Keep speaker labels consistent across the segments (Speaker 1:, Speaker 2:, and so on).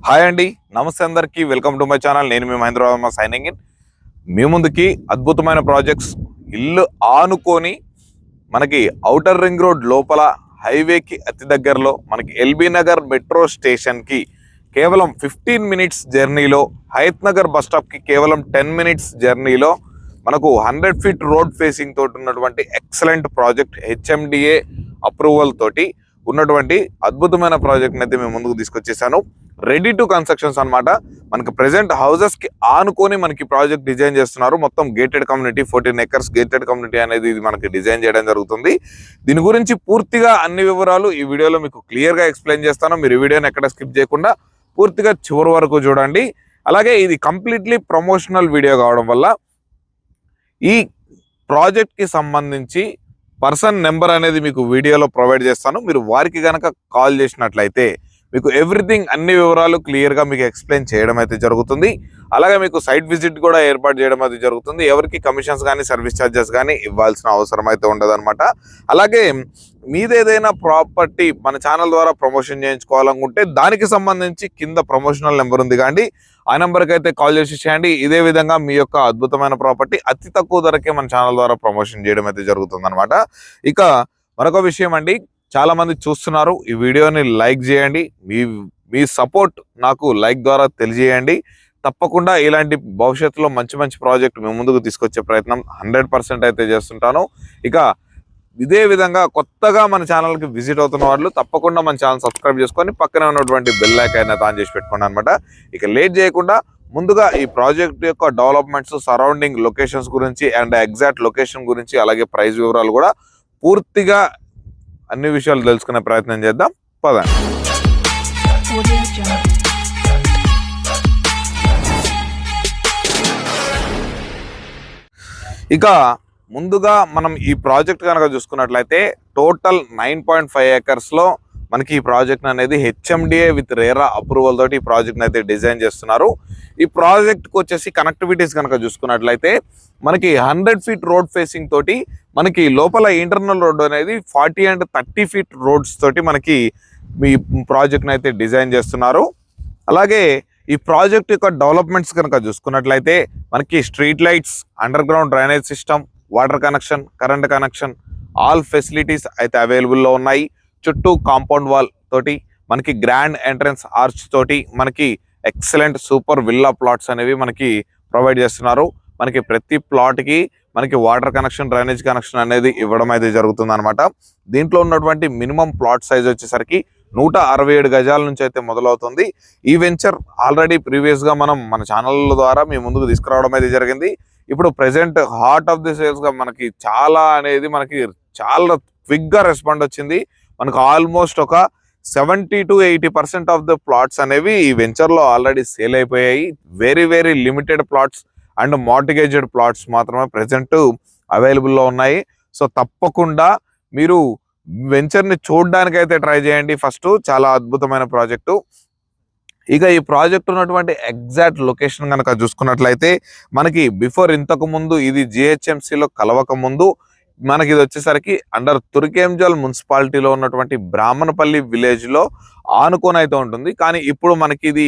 Speaker 1: Hi అండి, నమస్తే అందరికీ. Welcome to my channel. నేను మీ మహేంద్ర వర్మ సైనింగ్ ఇన్. మీ ముందుకి అద్భుతమైన ప్రాజెక్ట్స్ ఇల్లు ఆనుకొని మనకి ఔటర్ రింగ్ రోడ్ లోపల హైవేకి అతి దగ్గరలో మనకి ఎల్బీ నగర్ మెట్రో స్టేషన్కి కేవలం 15 మినిట్స్ జర్నీలో, హయత్ నగర్ బస్ స్టాప్కి కేవలం 10 మినిట్స్ జర్నీలో మనకు 100 ఫీట్ రోడ్ ఫేసింగ్ తోటి ఉన్నటువంటి ఎక్సలెంట్ ప్రాజెక్ట్, హెచ్ఎండిఏ అప్రూవల్ తోటి ఉన్నటువంటి అద్భుతమైన ప్రాజెక్ట్ని అయితే మేము ముందుకు తీసుకొచ్చేసాను. రెడీ టు కన్స్ట్రక్షన్స్ అనమాట. మనకి ప్రెసెంట్ హౌసెస్కి ఆనుకొని మనకి ప్రాజెక్ట్ డిజైన్ చేస్తున్నారు. మొత్తం gated community, 14 acres gated community అనేది ఇది మనకి డిజైన్ చేయడం జరుగుతుంది. దీని గురించి పూర్తిగా అన్ని వివరాలు ఈ వీడియోలో మీకు క్లియర్గా ఎక్స్ప్లెయిన్ చేస్తాను. మీరు ఈ వీడియోని ఎక్కడ స్కిప్ చేయకుండా పూర్తిగా చివరి వరకు చూడండి. అలాగే ఇది కంప్లీట్లీ ప్రమోషనల్ వీడియో కావడం వల్ల ఈ ప్రాజెక్ట్కి సంబంధించి పర్సన్ నెంబర్ అనేది మీకు వీడియోలో ప్రొవైడ్ చేస్తాను. మీరు వారికి కనుక కాల్ చేసినట్లయితే మీకు ఎవ్రీథింగ్, అన్ని వివరాలు క్లియర్గా మీకు ఎక్స్ప్లెయిన్ చేయడం అయితే జరుగుతుంది. అలాగే మీకు సైట్ విజిట్ కూడా ఏర్పాటు చేయడం అయితే జరుగుతుంది. ఎవరికి కమిషన్స్ కానీ సర్వీస్ ఛార్జెస్ కానీ ఇవ్వాల్సిన అవసరం అయితే ఉండదన్నమాట. అలాగే మీదేదైనా ప్రాపర్టీ మన ఛానల్ ద్వారా ప్రమోషన్ చేయించుకోవాలనుకుంటే దానికి సంబంధించి కింద ప్రమోషనల్ నెంబర్ ఉంది కానీ ఆ నెంబర్కి అయితే కాల్ చేసి చేయండి. ఇదే విధంగా మీ యొక్క అద్భుతమైన ప్రాపర్టీ అతి తక్కువ ధరకే మన ఛానల్ ద్వారా ప్రమోషన్ చేయడం అయితే జరుగుతుంది అనమాట. ఇక మరొక విషయం అండి, చాలా మంది చూస్తున్నారు. ఈ వీడియోని లైక్ చేయండి. మీ సపోర్ట్ నాకు లైక్ ద్వారా తెలియజేయండి. తప్పకుండా ఇలాంటి భవిష్యత్తులో మంచి మంచి ప్రాజెక్ట్ మేము ముందుకు తీసుకొచ్చే ప్రయత్నం 100% అయితే చేస్తుంటాను. ఇక ఇదే విధంగా కొత్తగా మన ఛానల్కి విజిట్ అవుతున్న వాళ్ళు తప్పకుండా మన ఛానల్ సబ్స్క్రైబ్ చేసుకొని పక్కనే ఉన్నటువంటి బెల్ ఐకాన్ అయితే ఆన్ చేసి పెట్టుకోండి అనమాట. ఇక లేట్ చేయకుండా ముందుగా ఈ ప్రాజెక్ట్ యొక్క డెవలప్మెంట్స్, సరౌండింగ్ లొకేషన్స్ గురించి అండ్ ఎగ్జాక్ట్ లొకేషన్ గురించి, అలాగే ప్రైస్ వివరాలు కూడా పూర్తిగా అన్ని విషయాలు తెలుసుకునే ప్రయత్నం చేద్దాం. పదండి. ఇక ముందుగా మనం ఈ ప్రాజెక్ట్ కనుక చూసుకున్నట్లయితే టోటల్ 9.5 acres లో మనకి ఈ ప్రాజెక్ట్ అనేది హెచ్ఎండిఏ విత్ రేరా అప్రూవల్ తోటి ఈ ప్రాజెక్ట్ అయితే డిజైన్ చేస్తున్నారు. ఈ ప్రాజెక్ట్కి వచ్చేసి కనెక్టివిటీస్ కనుక చూసుకున్నట్లయితే మనకి 100 ఫీట్ రోడ్ ఫేసింగ్ తోటి మనకి లోపల ఇంటర్నల్ రోడ్ అనేది 40 and 30 ఫీట్ రోడ్స్ తోటి మనకి ఈ ప్రాజెక్ట్ని అయితే డిజైన్ చేస్తున్నారు. అలాగే ఈ ప్రాజెక్ట్ యొక్క డెవలప్మెంట్స్ కనుక చూసుకున్నట్లయితే మనకి street lights, under ground drainage system, water connection, current connection, all facilities అయితే అవైలబుల్లో ఉన్నాయి. చుట్టూ కాంపౌండ్ వాల్ తోటి మనకి గ్రాండ్ ఎంట్రన్స్ ఆర్చ్ తోటి మనకి ఎక్సలెంట్ సూపర్ విల్లా ప్లాట్స్ అనేవి మనకి ప్రొవైడ్ చేస్తున్నారు. మనకి ప్రతి ప్లాట్కి మనకి వాటర్ కనెక్షన్, డ్రైనేజ్ కనెక్షన్ అనేది ఇవ్వడం అయితే జరుగుతుంది అనమాట. దీంట్లో ఉన్నటువంటి మినిమం ప్లాట్ సైజ్ వచ్చేసరికి 167 గజాల నుంచి అయితే మొదలవుతుంది. ఈ వెంచర్ ఆల్రెడీ ప్రీవియస్గా మన ఛానల్ ద్వారా మీ ముందుకు తీసుకురావడం అయితే జరిగింది. ఇప్పుడు ప్రెసెంట్ హార్ట్ ఆఫ్ ది సేల్స్గా మనకి చాలా క్విక్గా రెస్పాండ్ వచ్చింది. మనకు ఆల్మోస్ట్ ఒక 70 to 80% ఆఫ్ ద ప్లాట్స్ అనేవి ఈ వెంచర్లో ఆల్రెడీ సేల్ అయిపోయాయి. Very very limited plots and mortgaged plots మాత్రమే ప్రెసెంట్ అవైలబుల్లో ఉన్నాయి. సో తప్పకుండా మీరు వెంచర్ని చూడడానికి అయితే ట్రై చేయండి. ఫస్ట్ చాలా అద్భుతమైన ప్రాజెక్టు. ఇక ఈ ప్రాజెక్ట్ ఉన్నటువంటి ఎగ్జాక్ట్ లొకేషన్ కనుక చూసుకున్నట్లయితే మనకి బిఫోర్ ఇంతకు ముందు ఇది జిహెచ్ఎంసీలో కలవక ముందు మనకి ఇది వచ్చేసరికి అండర్ తుర్కేంజల్ మున్సిపాలిటీలో ఉన్నటువంటి బ్రాహ్మణపల్లి విలేజ్లో ఆనుకొని అయితే ఉంటుంది. కానీ ఇప్పుడు మనకి ఇది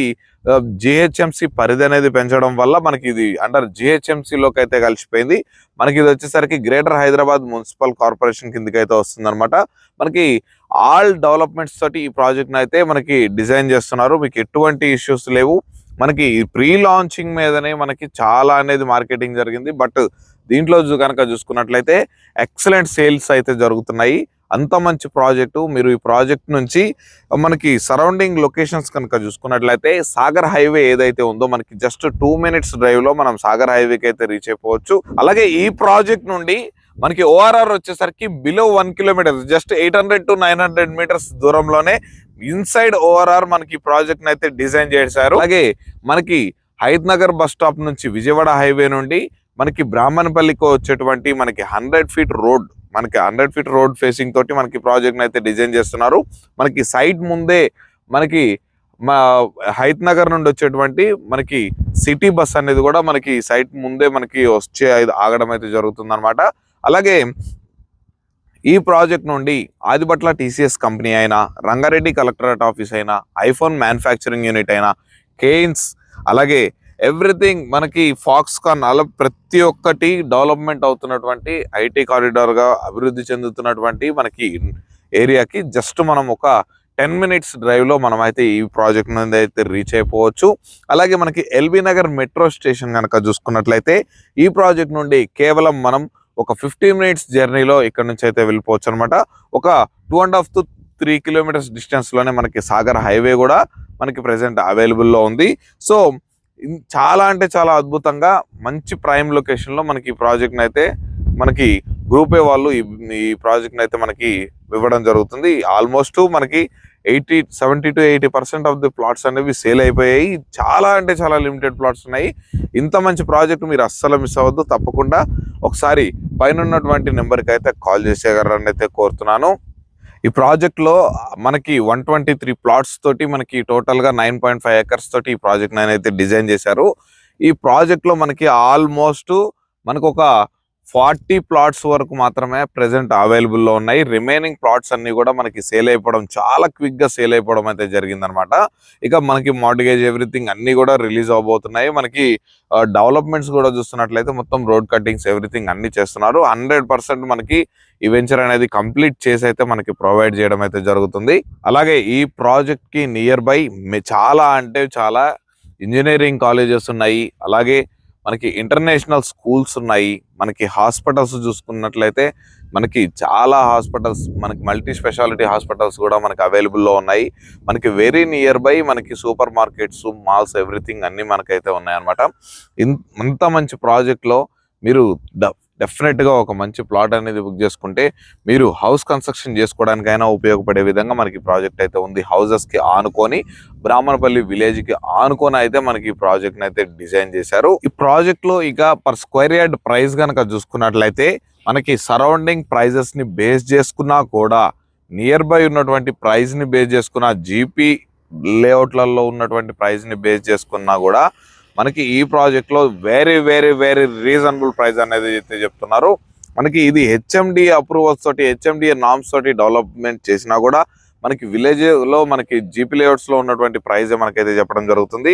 Speaker 1: జిహెచ్ఎంసీ పరిధి అనేది పెంచడం వల్ల మనకి ఇది అండర్ జిహెచ్ఎంసీలోకి అయితే కలిసిపోయింది. మనకి ఇది వచ్చేసరికి గ్రేటర్ హైదరాబాద్ మున్సిపల్ కార్పొరేషన్ కిందకి అయితే వస్తుంది అనమాట. మనకి ఆల్ డెవలప్మెంట్స్ తోటి ఈ ప్రాజెక్ట్ని అయితే మనకి డిజైన్ చేస్తున్నారు. మీకు ఎటువంటి ఇష్యూస్ లేవు. మనకి ప్రీ లాంచింగ్ మీదనే మనకి చాలా అనేది మార్కెటింగ్ జరిగింది. బట్ దీంట్లో కనుక చూసుకున్నట్లయితే ఎక్సలెంట్ సేల్స్ అయితే జరుగుతున్నాయి. అంత మంచి ప్రాజెక్టు. మీరు ఈ ప్రాజెక్ట్ నుంచి మనకి సరౌండింగ్ లొకేషన్స్ కనుక చూసుకున్నట్లయితే సాగర్ హైవే ఏదైతే ఉందో మనకి జస్ట్ 2 minutes డ్రైవ్లో మనం సాగర్ హైవేకి అయితే రీచ్ అయిపోవచ్చు. అలాగే ఈ ప్రాజెక్ట్ నుండి మనకి ఓఆర్ఆర్ వచ్చేసరికి below 1 kilometer, just 800 to 900 meters దూరంలోనే ఇన్సైడ్ ఓఆర్ఆర్ మనకి ప్రాజెక్ట్ అయితే డిజైన్ చేశారు. అలాగే మనకి హయత్ నగర్ బస్ స్టాప్ నుంచి విజయవాడ హైవే నుండి మనకి బ్రాహ్మణపల్లికి వచ్చేటువంటి మనకి 100 ఫీట్ రోడ్ ఫేసింగ్ తోటి మనకి ప్రాజెక్ట్ అయితే డిజైన్ చేస్తున్నారు. మనకి సైట్ ముందే మనకి హయత్ నగర్ నుండి వచ్చేటువంటి మనకి సిటీ బస్ అనేది కూడా మనకి సైట్ ముందే మనకి వచ్చే ఆగడం అయితే జరుగుతుంది అనమాట. అలాగే ఈ ప్రాజెక్ట్ నుండి ఆదిబట్ల టీసీఎస్ కంపెనీ అయినా, రంగారెడ్డి కలెక్టరేట్ ఆఫీస్ అయినా, ఐఫోన్ మ్యానుఫ్యాక్చరింగ్ యూనిట్ అయినా, కేయిన్స్, అలాగే ఎవ్రీథింగ్ మనకి ఫాక్స్కాన్, అలా ప్రతి ఒక్కటి డెవలప్మెంట్ అవుతున్నటువంటి ఐటీ కారిడార్గా అభివృద్ధి చెందుతున్నటువంటి మనకి ఏరియాకి జస్ట్ మనం ఒక 10 minutes డ్రైవ్లో మనం అయితే ఈ ప్రాజెక్ట్ నుండి అయితే రీచ్ అయిపోవచ్చు. అలాగే మనకి ఎల్బీ నగర్ మెట్రో స్టేషన్ కనుక చూసుకున్నట్లయితే ఈ ప్రాజెక్ట్ నుండి కేవలం మనం ఒక 15 minutes జర్నీలో ఇక్కడ నుంచి అయితే వెళ్ళిపోవచ్చు అనమాట. ఒక 2.5 to 3 kilometers డిస్టెన్స్లోనే మనకి సాగర్ హైవే కూడా మనకి ప్రెసెంట్ అవైలబుల్లో ఉంది. సో చాలా అంటే చాలా అద్భుతంగా మంచి ప్రైమ్ లొకేషన్లో మనకి ఈ ప్రాజెక్ట్ని అయితే మనకి గ్రూప్ ఏ వాళ్ళు ఈ ప్రాజెక్ట్ని అయితే మనకి ఇవ్వడం జరుగుతుంది. ఆల్మోస్ట్ మనకి 70 to 80% ఆఫ్ ది ప్లాట్స్ అనేవి సేల్ అయిపోయాయి. చాలా అంటే చాలా లిమిటెడ్ ప్లాట్స్ ఉన్నాయి. ఇంత మంచి ప్రాజెక్ట్ మీరు అస్సలు మిస్ అవ్వద్దు. తప్పకుండా ఒకసారి పైన ఉన్నటువంటి నెంబర్కి అయితే కాల్ చేసేయగలరని అయితే కోరుతున్నాను. ఈ ప్రాజెక్ట్లో మనకి 123 plots తోటి మనకి టోటల్గా 9.5 acres తోటి ఈ ప్రాజెక్ట్ అయితే డిజైన్ చేశారు. ఈ ప్రాజెక్ట్లో మనకి ఆల్మోస్ట్ మనకు ఒక 40 plots వరకు మాత్రమే ప్రెసెంట్ అవైలబుల్లో ఉన్నాయి. రిమైనింగ్ ప్లాట్స్ అన్ని కూడా మనకి సేల్ అయిపోవడం, చాలా క్విక్గా సేల్ అయిపోవడం అయితే జరిగిందనమాట. ఇక మనకి మార్టిగేజ్ ఎవ్రీథింగ్ అన్ని కూడా రిలీజ్ అవబోతున్నాయి. మనకి డెవలప్మెంట్స్ కూడా చూస్తున్నట్లయితే మొత్తం రోడ్ కట్టింగ్స్ ఎవ్రీథింగ్ అన్ని చేస్తున్నారు. 100% మనకి ఈ వెంచర్ అనేది కంప్లీట్ చేసి అయితే మనకి ప్రొవైడ్ చేయడం అయితే జరుగుతుంది. అలాగే ఈ ప్రాజెక్ట్ కి నియర్ బై చాలా అంటే చాలా ఇంజనీరింగ్ కాలేజెస్ ఉన్నాయి. అలాగే మనకి ఇంటర్నేషనల్ స్కూల్స్ ఉన్నాయి. మనకి హాస్పిటల్స్ చూసుకున్నట్లయితే మనకి చాలా హాస్పిటల్స్, మనకి మల్టీ స్పెషాలిటీ హాస్పిటల్స్ కూడా మనకి అవైలబుల్లో ఉన్నాయి. మనకి వెరీ నియర్ బై మనకి సూపర్ మార్కెట్స్, మాల్స్ ఎవ్రీథింగ్ అన్నీ మనకైతే ఉన్నాయన్నమాట. ఇంత మంచి ప్రాజెక్ట్లో మీరు డెఫినెట్గా ఒక మంచి ప్లాట్ అనేది బుక్ చేసుకుంటే మీరు హౌస్ కన్స్ట్రక్షన్ చేసుకోవడానికైనా ఉపయోగపడే విధంగా మనకి ప్రాజెక్ట్ అయితే ఉంది. హౌజెస్కి ఆనుకొని, బ్రాహ్మణపల్లి విలేజ్కి ఆనుకొని అయితే మనకి ఈ ప్రాజెక్ట్ని అయితే డిజైన్ చేశారు. ఈ ప్రాజెక్ట్లో ఇక పర్ స్క్వేర్ యార్డ్ ప్రైస్ కనుక చూసుకున్నట్లయితే మనకి సరౌండింగ్ ప్రైజెస్ని బేస్ చేసుకున్నా కూడా, నియర్ బై ఉన్నటువంటి ప్రైస్ని బేస్ చేసుకున్న, జీపీ లేఅవుట్లలో ఉన్నటువంటి ప్రైస్ని బేస్ చేసుకున్నా కూడా మనకి ఈ ప్రాజెక్ట్లో very very very reasonable price అనేది అయితే చెప్తున్నారు. మనకి ఇది హెచ్ఎండి అప్రూవల్స్ తోటి, హెచ్ఎండిఏ నామ్స్ తోటి డెవలప్మెంట్ చేసినా కూడా మనకి విలేజ్లో మనకి జీపీ లేఅవుట్స్లో ఉన్నటువంటి ప్రైజే మనకైతే చెప్పడం జరుగుతుంది.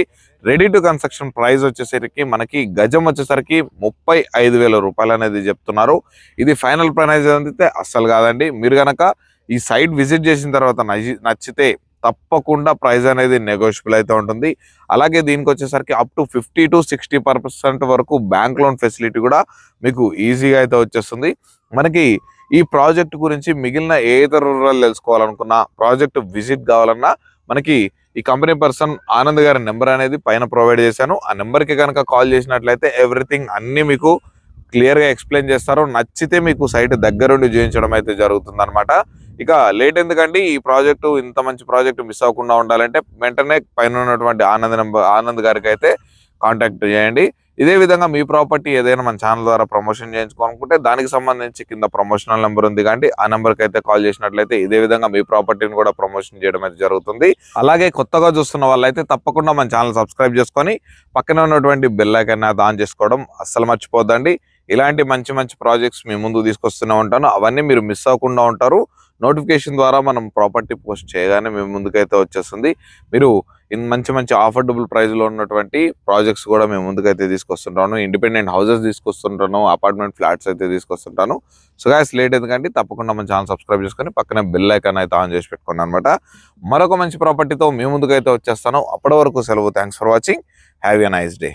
Speaker 1: రెడీ టు కన్స్ట్రక్షన్ ప్రైస్ వచ్చేసరికి మనకి గజం వచ్చేసరికి 35,000 రూపాయలు అనేది చెప్తున్నారు. ఇది ఫైనల్ ప్రైస్ అయితే అస్సలు కాదండి. మీరు కనుక ఈ సైట్ విజిట్ చేసిన తర్వాత నచ్చితే తప్పకుండా ప్రైస్ అనేది నెగోషియబుల్ అయితే ఉంటుంది. అలాగే దీనికి వచ్చేసరికి అప్ టు 50 to 60% వరకు బ్యాంక్ లోన్ ఫెసిలిటీ కూడా మీకు ఈజీగా అయితే వచ్చేస్తుంది. మనకి ఈ ప్రాజెక్ట్ గురించి మిగిలిన ఏ ఇతర వివరాలు తెలుసుకోవాలనుకున్నా, ప్రాజెక్ట్ విజిట్ కావాలన్నా మనకి ఈ కంపెనీ పర్సన్ ఆనంద్ గారి నెంబర్ అనేది పైన ప్రొవైడ్ చేశాను. ఆ నెంబర్కి కనుక కాల్ చేసినట్లయితే ఎవ్రీథింగ్ అన్ని మీకు క్లియర్గా ఎక్స్ప్లెయిన్ చేస్తారు. నచ్చితే మీకు సైట్ దగ్గరుండి చూపించడం అయితే జరుగుతుంది అనమాట. ఇక లేట్ ఎందుకండి, ఈ ప్రాజెక్టు, ఇంత మంచి ప్రాజెక్టు మిస్ అవ్వకుండా ఉండాలంటే వెంటనే పైన ఉన్నటువంటి ఆనంద్ గారికి అయితే కాంటాక్ట్ చేయండి. ఇదే విధంగా మీ ప్రాపర్టీ ఏదైనా మన ఛానల్ ద్వారా ప్రమోషన్ చేయించుకోవాలనుకుంటే దానికి సంబంధించి కింద ప్రమోషనల్ నెంబర్ ఉంది కాబట్టి ఆ నెంబర్కి అయితే కాల్ చేసినట్లయితే ఇదే విధంగా మీ ప్రాపర్టీని కూడా ప్రమోషన్ చేయడం అయితే జరుగుతుంది. అలాగే కొత్తగా చూస్తున్న వాళ్ళైతే తప్పకుండా మన ఛానల్ సబ్స్క్రైబ్ చేసుకొని పక్కన ఉన్నటువంటి బెల్ ఐకాన్ ఆన్ చేసుకోవడం అస్సలు మర్చిపోద్దండి. ఇలాంటి మంచి మంచి ప్రాజెక్ట్స్ మీ ముందు తీసుకొస్తూనే ఉంటాను. అవన్నీ మీరు మిస్ అవ్వకుండా ఉంటారు. నోటిఫికేషన్ ద్వారా మనం ప్రాపర్టీ పోస్ట్ చేయగానే మీ ముందుకైతే వచ్చేస్తుంది. మీరు మంచి మంచి ఆఫర్డబుల్ ప్రైస్లో ఉన్నటువంటి ప్రాజెక్ట్స్ కూడా మేము ముందుకైతే తీసుకొస్తుంటాను. ఇండిపెండెంట్ హౌసెస్ తీసుకొస్తుంటాను, అపార్ట్మెంట్ ఫ్లాట్స్ అయితే తీసుకొస్తుంటాను. సో గైస్ లేట్ ఎందుకంటే తప్పకుండా మన ఛానల్ సబ్స్క్రైబ్ చేసుకొని పక్కనే బెల్ ఐకాన్ అయితే ఆన్ చేసి పెట్టుకున్నాను అనమాట. మరొక మంచి ప్రాపర్టీతో మీ ముందుకైతే వచ్చేస్తాను. అప్పటి వరకు సెలవు. Thanks for watching. Have a nice day.